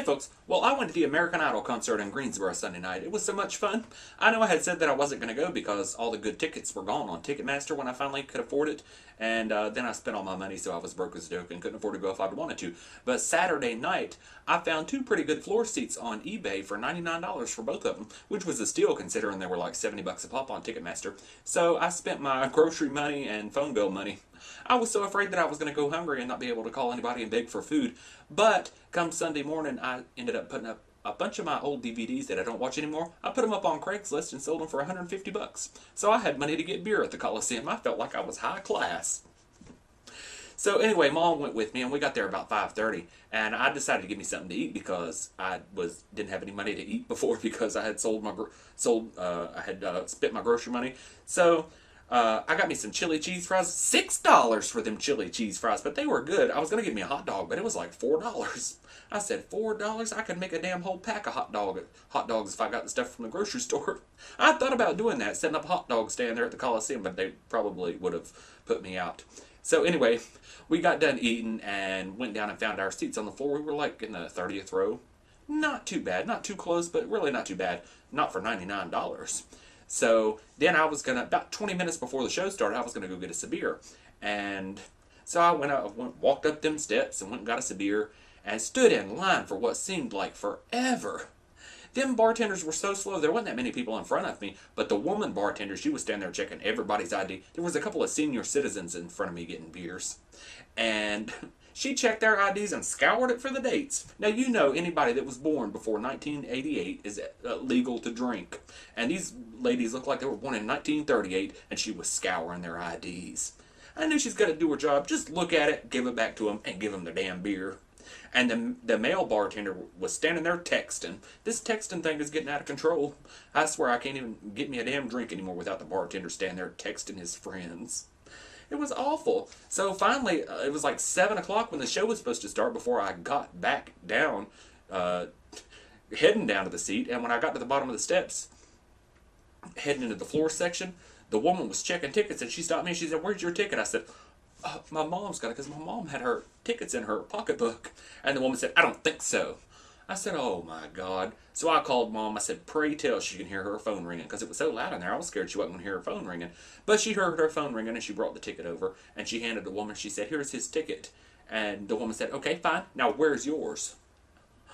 folks, well, I went to the American Idol concert in Greensboro Sunday night. It was so much fun. I know I had said that I wasn't going to go because all the good tickets were gone on Ticketmaster when I finally could afford it. And then I spent all my money, so I was broke as a joke and couldn't afford to go if I'd wanted to. But Saturday night, I found 2 pretty good floor seats on eBay for $99 for both of them, which was a steal considering they were like $70 a pop on Ticketmaster. So I spent my grocery money and phone bill money. I was so afraid that I was going to go hungry and not be able to call anybody and beg for food. But come Sunday morning, I ended up putting up a bunch of my old DVDs that I don't watch anymore. I put them up on Craigslist and sold them for $150. So I had money to get beer at the Coliseum. I felt like I was high class. So anyway, Mom went with me, and we got there about 5:30, and I decided to give me something to eat because I didn't have any money to eat before because I had spent my grocery money. So I got me some chili cheese fries. $6 for them chili cheese fries, but they were good. I was gonna get me a hot dog, but it was like $4. I said $4. I could make a damn whole pack of hot dogs if I got the stuff from the grocery store. I thought about doing that, setting up a hot dog stand there at the Coliseum, but they probably would have put me out. So anyway, we got done eating and went down and found our seats on the floor. We were like in the 30th row. Not too bad, not too close, but really not too bad. Not for $99. So then I was gonna, about 20 minutes before the show started, I was gonna go get us a beer. And so I walked up them steps and went and got us a beer and stood in line for what seemed like forever. Them bartenders were so slow, there wasn't that many people in front of me, but the woman bartender, she was standing there checking everybody's ID. There was a couple of senior citizens in front of me getting beers. And she checked their IDs and scoured it for the dates. Now, you know anybody that was born before 1988 is legal to drink. And these ladies looked like they were born in 1938, and she was scouring their IDs. I knew she's got to do her job. Just look at it, give it back to them, and give them their damn beer. And the male bartender was standing there texting. This texting thing is getting out of control. I swear I can't even get me a damn drink anymore without the bartender standing there texting his friends. It was awful. So finally, it was like 7 o'clock when the show was supposed to start before I got back down, heading down to the seat. And when I got to the bottom of the steps, heading into the floor section, the woman was checking tickets and she stopped me and she said, "Where's your ticket?" I said, "My mom's got it," because my mom had her tickets in her pocketbook. And the woman said, "I don't think so." I said, "Oh my God." So I called Mom. I said, "Pray tell she can hear her phone ringing," because it was so loud in there. I was scared she wasn't going to hear her phone ringing. But she heard her phone ringing and she brought the ticket over and she handed the woman. She said, "Here's his ticket." And the woman said, "Okay, fine. Now where's yours?"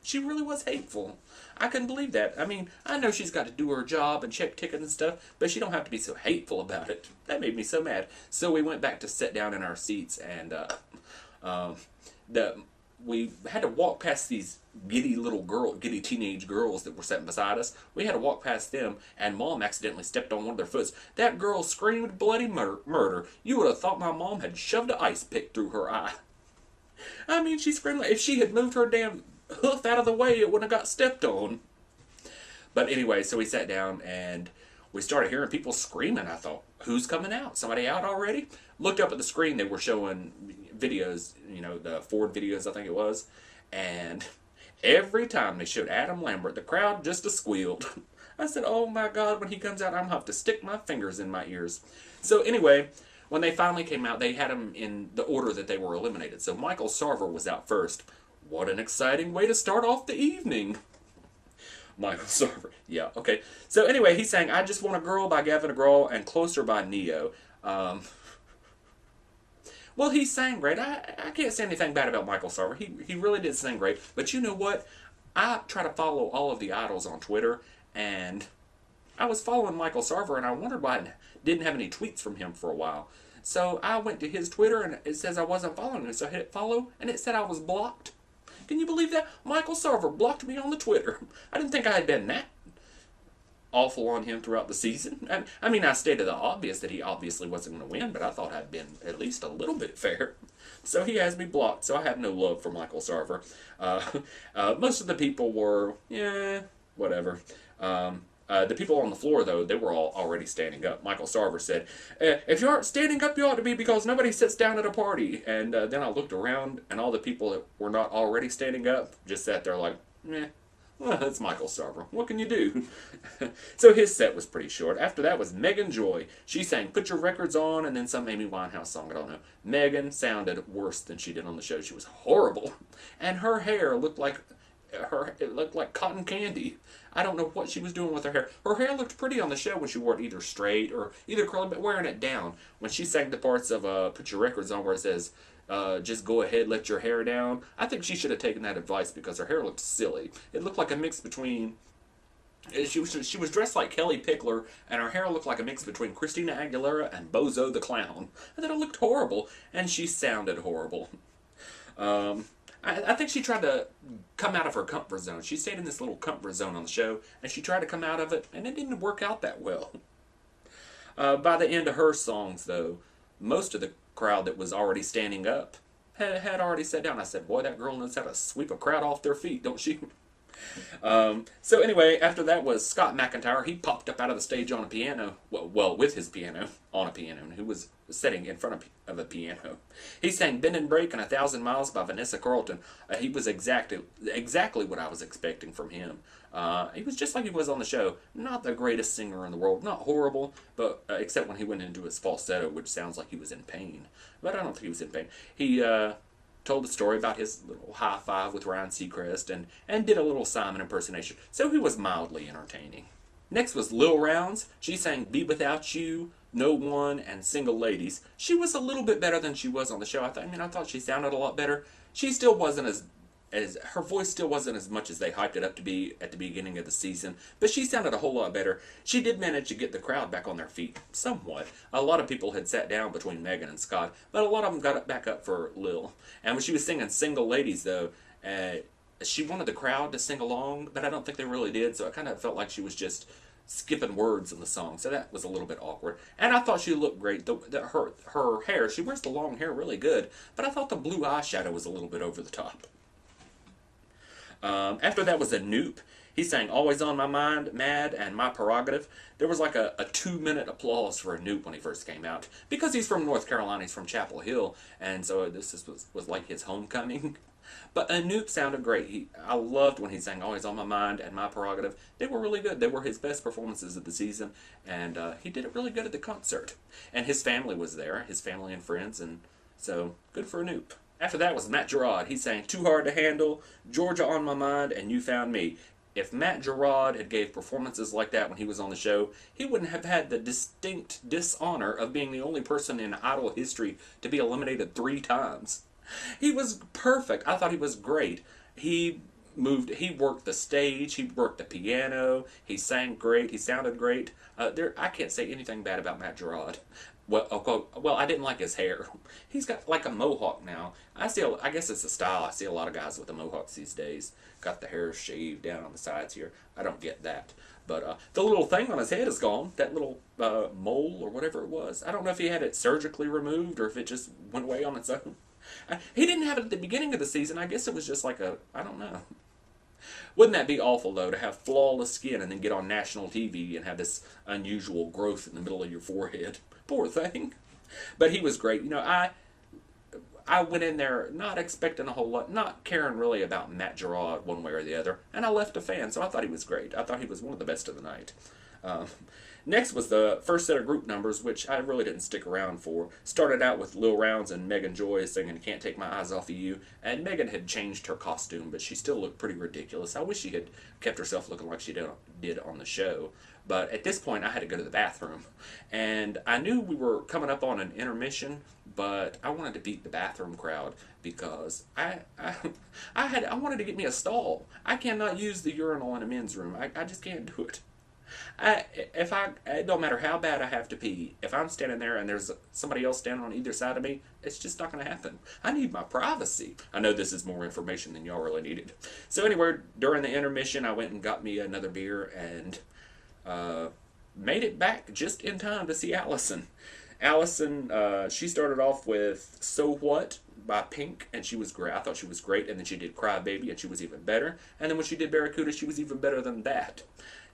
She really was hateful. I couldn't believe that. I mean, I know she's got to do her job and check tickets and stuff, but she don't have to be so hateful about it. That made me so mad. So we went back to sit down in our seats, and we had to walk past these giddy teenage girls that were sitting beside us. We had to walk past them, and Mom accidentally stepped on one of their foots. That girl screamed bloody murder. You would have thought my mom had shoved an ice pick through her eye. I mean, she screamed like if she had moved her damn hoof out of the way, it wouldn't have got stepped on. But anyway, so we sat down and we started hearing people screaming. I thought, who's coming out? Somebody out already? Looked up at the screen, they were showing videos, the Ford videos, I think it was. And every time they showed Adam Lambert, the crowd just squealed. I said, oh my God, when he comes out, I'm going to have to stick my fingers in my ears. So anyway, when they finally came out, they had them in the order that they were eliminated. So Michael Sarver was out first. What an exciting way to start off the evening. Michael Sarver. Yeah, okay. So anyway, he sang "I Just Want a Girl" by Gavin DeGraw and "Closer" by Neo. Well, he sang great. I can't say anything bad about Michael Sarver. He really did sing great. But you know what? I try to follow all of the idols on Twitter, and I was following Michael Sarver, and I wondered why I didn't have any tweets from him for a while. So I went to his Twitter, and it says I wasn't following him, so I hit follow, and it said I was blocked. Can you believe that? Michael Sarver blocked me on the Twitter. I didn't think I had been that awful on him throughout the season. I mean, I stated the obvious that he obviously wasn't going to win, but I thought I'd been at least a little bit fair. So he has me blocked, so I have no love for Michael Sarver. Most of the people were, whatever. The people on the floor, though, they were all already standing up. Michael Sarver said, "If you aren't standing up, you ought to be, because nobody sits down at a party." And then I looked around, and all the people that were not already standing up just sat there like, well, that's Michael Sarver. What can you do? So his set was pretty short. After that was Megan Joy. She sang "Put Your Records On" and then some Amy Winehouse song, I don't know. Megan sounded worse than she did on the show. She was horrible. And her hair looked like it looked like cotton candy. I don't know what she was doing with her hair. Her hair looked pretty on the show when she wore it either straight or either curly, but wearing it down. When she sang the parts of Put Your Records On where it says, just go ahead, let your hair down, I think she should have taken that advice because her hair looked silly. It looked like a mix between... She was dressed like Kelly Pickler, and her hair looked like a mix between Christina Aguilera and Bozo the Clown. And then it looked horrible, and she sounded horrible. I think she tried to come out of her comfort zone. She stayed in this little comfort zone on the show, and she tried to come out of it, and it didn't work out that well. By the end of her songs, though, most of the crowd that was already standing up had already sat down. I said, boy, that girl knows how to sweep a crowd off their feet, don't she? So anyway, after that was Scott MacIntyre. He popped up out of the stage on a piano, well, with his piano, on a piano, and who was sitting in front of a piano. He sang Bend and Break and 1,000 Miles by Vanessa Carlton. He was exactly what I was expecting from him. He was just like he was on the show. Not the greatest singer in the world, not horrible, but except when he went into his falsetto, which sounds like he was in pain. But I don't think he was in pain. He told the story about his little high five with Ryan Seacrest and did a little Simon impersonation. So he was mildly entertaining. Next was Lil Rounds. She sang Be Without You, No One, and Single Ladies. She was a little bit better than she was on the show. I thought she sounded a lot better. She still wasn't as her voice still wasn't as much as they hyped it up to be at the beginning of the season, but she sounded a whole lot better. She did manage to get the crowd back on their feet, somewhat. A lot of people had sat down between Megan and Scott, but a lot of them got back up for Lil. And when she was singing Single Ladies, though, she wanted the crowd to sing along, but I don't think they really did, so it kind of felt like she was just skipping words in the song, so that was a little bit awkward. And I thought she looked great. Her hair, she wears the long hair really good, but I thought the blue eyeshadow was a little bit over the top. After that was Anoop. He sang Always on My Mind, Mad, and My Prerogative. There was like a 2-minute applause for Anoop when he first came out. Because he's from North Carolina, he's from Chapel Hill, and so this was like his homecoming. But Anoop sounded great. I loved when he sang Always on My Mind and My Prerogative. They were really good. They were his best performances of the season, and he did it really good at the concert. And his family was there, his family and friends, and so good for Anoop. After that was Matt Giraud. He sang Too Hard to Handle, Georgia on My Mind, and You Found Me. If Matt Giraud had gave performances like that when he was on the show, he wouldn't have had the distinct dishonor of being the only person in Idol history to be eliminated 3 times. He was perfect. I thought he was great. He worked the stage, he worked the piano, he sang great, he sounded great. I can't say anything bad about Matt Giraud. Well, I didn't like his hair. He's got like a mohawk now. I guess it's a style. I see a lot of guys with the mohawks these days. Got the hair shaved down on the sides here. I don't get that. But the little thing on his head is gone. That little mole or whatever it was. I don't know if he had it surgically removed or if it just went away on its own. He didn't have it at the beginning of the season. I guess it was just like I don't know. Wouldn't that be awful, though, to have flawless skin and then get on national TV and have this unusual growth in the middle of your forehead? Poor thing. But he was great. You know, I went in there not expecting a whole lot, not caring really about Matt Giraud one way or the other, and I left a fan, so I thought he was great. I thought he was one of the best of the night. Next was the first set of group numbers, which I really didn't stick around for. Started out with Lil Rounds and Megan Joy singing Can't Take My Eyes Off of You, and Megan had changed her costume, but she still looked pretty ridiculous. I wish she had kept herself looking like she did on the show. But at this point, I had to go to the bathroom, and I knew we were coming up on an intermission, but I wanted to beat the bathroom crowd because I wanted to get me a stall. I cannot use the urinal in a men's room. I just can't do it. It don't matter how bad I have to pee, if I'm standing there and there's somebody else standing on either side of me, it's just not going to happen. I need my privacy. I know this is more information than y'all really needed. So anyway, during the intermission, I went and got me another beer and made it back just in time to see Allison. Allison, she started off with So What by Pink, and she was great. I thought she was great, and then she did Cry Baby, and she was even better. And then when she did Barracuda, she was even better than that.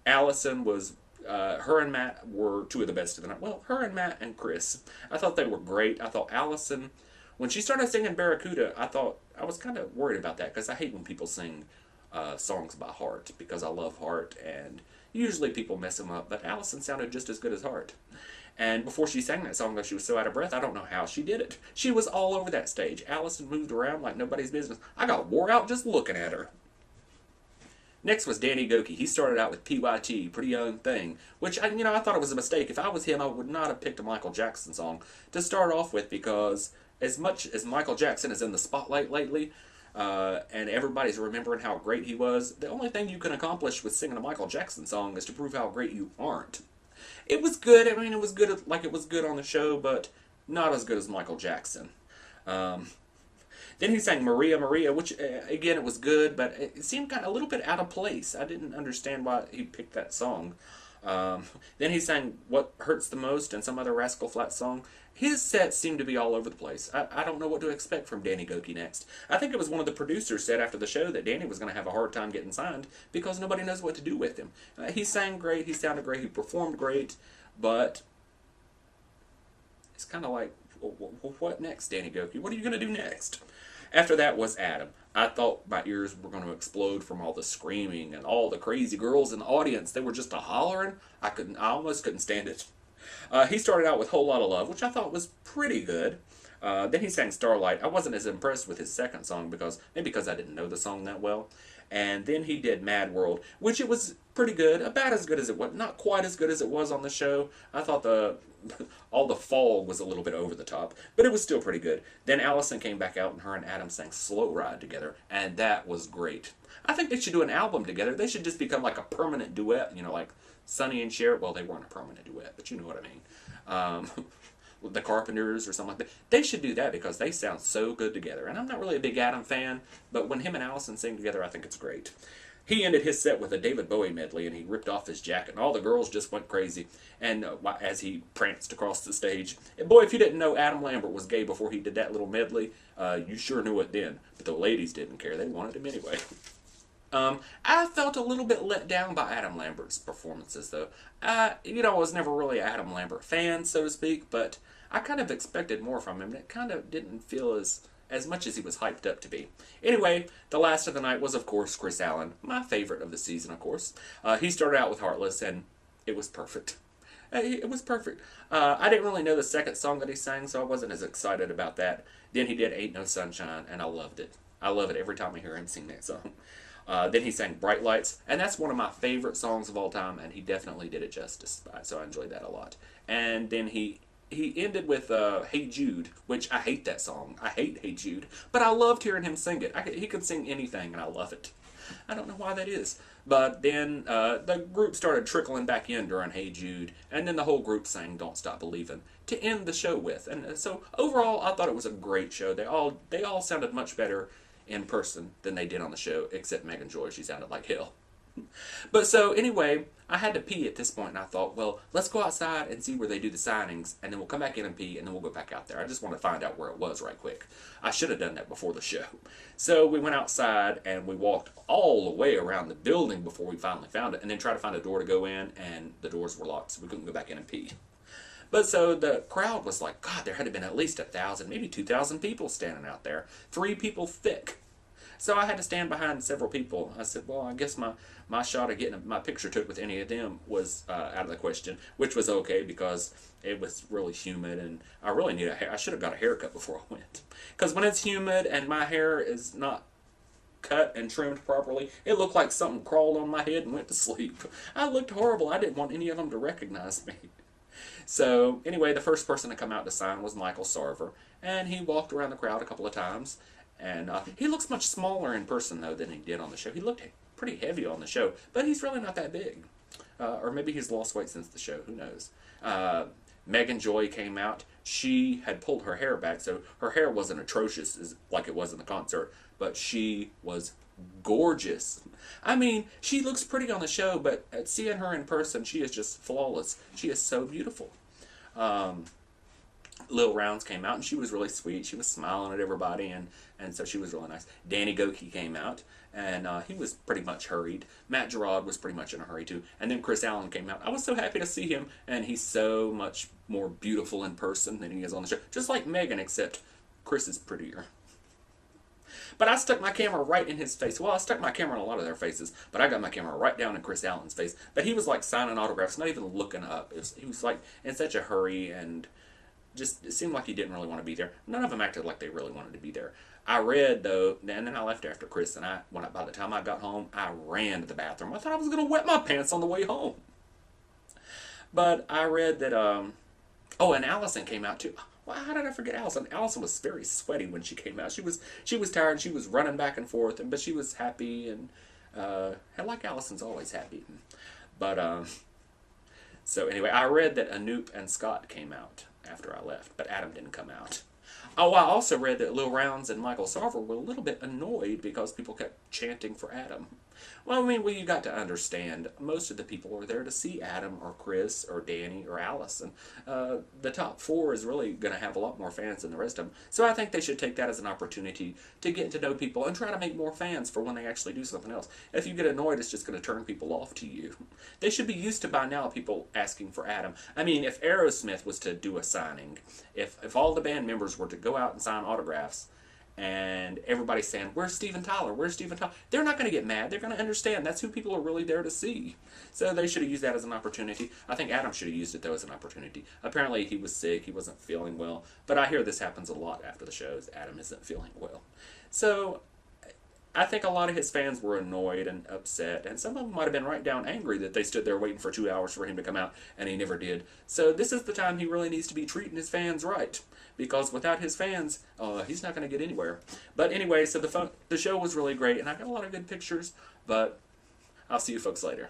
Allison was, her and Matt were 2 of the best of the night. Well, her and Matt and Chris. I thought they were great. I thought Allison, when she started singing Barracuda, I was kind of worried about that because I hate when people sing songs by heart because I love Heart, and usually people mess them up, but Allison sounded just as good as Heart. And before she sang that song, though, she was so out of breath, I don't know how she did it. She was all over that stage. Allison moved around like nobody's business. I got wore out just looking at her. Next was Danny Gokey. He started out with PYT, Pretty Young Thing, which, I thought it was a mistake. If I was him, I would not have picked a Michael Jackson song to start off with, because as much as Michael Jackson is in the spotlight lately, and everybody's remembering how great he was, the only thing you can accomplish with singing a Michael Jackson song is to prove how great you aren't. It was good. I mean, it was good, like it was good on the show, but not as good as Michael Jackson. Then he sang Maria Maria, which, again, it was good, but it seemed kind of a little bit out of place. I didn't understand why he picked that song. Then he sang What Hurts the Most and some other Rascal Flatts song. His set seemed to be all over the place. I don't know what to expect from Danny Gokey next. I think it was one of the producers said after the show that Danny was going to have a hard time getting signed because nobody knows what to do with him. He sang great, he sounded great, he performed great, but it's kind of like, what next, Danny Gokey? What are you going to do next? After that was Adam. I thought my ears were going to explode from all the screaming and all the crazy girls in the audience. They were just hollering. I almost couldn't stand it. He started out with Whole Lotta Love, which I thought was pretty good. Then he sang Starlight. I wasn't as impressed with his second song maybe because I didn't know the song that well. And then he did Mad World, which it was pretty good, about as good as it was. Not quite as good as it was on the show. I thought all the fog was a little bit over the top, but it was still pretty good. Then Allison came back out, and her and Adam sang Slow Ride together, and that was great. I think they should do an album together. They should just become like a permanent duet, like Sonny and Cher. Well, they weren't a permanent duet, but you know what I mean. The Carpenters or something like that. They should do that because they sound so good together. And I'm not really a big Adam fan, but when him and Allison sing together, I think it's great. He ended his set with a David Bowie medley, and he ripped off his jacket, and all the girls just went crazy. And as he pranced across the stage, and boy, if you didn't know Adam Lambert was gay before he did that little medley, you sure knew it then. But the ladies didn't care; they wanted him anyway. I felt a little bit let down by Adam Lambert's performances, though. I was never really an Adam Lambert fan, so to speak, but I kind of expected more from him, and it kind of didn't feel as much as he was hyped up to be. Anyway, the last of the night was, of course, Chris Allen, my favorite of the season, of course. He started out with Heartless, and it was perfect. It was perfect. I didn't really know the second song that he sang, so I wasn't as excited about that. Then he did Ain't No Sunshine, and I loved it. I love it every time I hear him sing that song. Then he sang Bright Lights, and that's one of my favorite songs of all time, and he definitely did it justice, so I enjoyed that a lot. And then he ended with Hey Jude, which I hate that song. I hate Hey Jude, but I loved hearing him sing it. He could sing anything, and I love it. I don't know why that is. But then the group started trickling back in during Hey Jude, and then the whole group sang Don't Stop Believin' to end the show with. And so overall, I thought it was a great show. They all sounded much better in person than they did on the show, except Megan Joy. She sounded like hell. But so anyway, I had to pee at this point, and I thought, well, let's go outside and see where they do the signings, and then we'll come back in and pee, and then we'll go back out there. I just want to find out where it was right quick. I should have done that before the show. So we went outside, and we walked all the way around the building before we finally found it, and then tried to find a door to go in, and the doors were locked, so we couldn't go back in and pee. But so the crowd was like, God, there had to have been at least 1,000, maybe 2,000 people standing out there. 3 people thick. So I had to stand behind several people. I said, well, I guess my shot of getting my picture took with any of them was out of the question, which was okay because it was really humid, and I really need I should have got a haircut before I went. Because when it's humid and my hair is not cut and trimmed properly, it looked like something crawled on my head and went to sleep. I looked horrible. I didn't want any of them to recognize me. So anyway, the first person to come out to sign was Michael Sarver, and he walked around the crowd a couple of times. And he looks much smaller in person, though, than he did on the show. He looked pretty heavy on the show, but he's really not that big. Or maybe he's lost weight since the show. Who knows? Megan Joy came out. She had pulled her hair back, so her hair wasn't atrocious like it was in the concert, but she was gorgeous. I mean, she looks pretty on the show, but seeing her in person, she is just flawless. She is so beautiful. Lil Rounds came out, and she was really sweet. She was smiling at everybody, and so she was really nice. Danny Gokey came out, and he was pretty much hurried. Matt Giraud was pretty much in a hurry, too. And then Chris Allen came out. I was so happy to see him, and he's so much more beautiful in person than he is on the show. Just like Megan, except Chris is prettier. But I stuck my camera right in his face. Well, I stuck my camera in a lot of their faces, but I got my camera right down in Chris Allen's face. But he was like signing autographs, not even looking up. He was like in such a hurry, and just it seemed like he didn't really want to be there. None of them acted like they really wanted to be there. I read though, and then I left after Chris, and by the time I got home, I ran to the bathroom. I thought I was gonna wet my pants on the way home. But I read that oh, and Allison came out too. Well, how did I forget Allison? Allison was very sweaty when she came out. She was tired. She was running back and forth, but she was happy, and like Allison's always happy. But so anyway, I read that Anoop and Scott came out after I left, but Adam didn't come out. Oh, I also read that Lil Rounds and Michael Sarver were a little bit annoyed because people kept chanting for Adam. Well, I mean, you got to understand, most of the people are there to see Adam or Chris or Danny or Allison. The top four is really going to have a lot more fans than the rest of them. So I think they should take that as an opportunity to get to know people and try to make more fans for when they actually do something else. If you get annoyed, it's just going to turn people off to you. They should be used to by now people asking for Adam. I mean, if Aerosmith was to do a signing, if all the band members were to go out and sign autographs, and everybody's saying, where's Steven Tyler? Where's Steven Tyler? They're not going to get mad. They're going to understand that's who people are really there to see. So they should have used that as an opportunity. I think Adam should have used it, though, as an opportunity. Apparently, he was sick. He wasn't feeling well. But I hear this happens a lot after the shows. Adam isn't feeling well. So I think a lot of his fans were annoyed and upset, and some of them might have been right down angry that they stood there waiting for 2 hours for him to come out, and he never did. So this is the time he really needs to be treating his fans right, because without his fans, he's not going to get anywhere. But anyway, so the show was really great, and I got a lot of good pictures, but I'll see you folks later.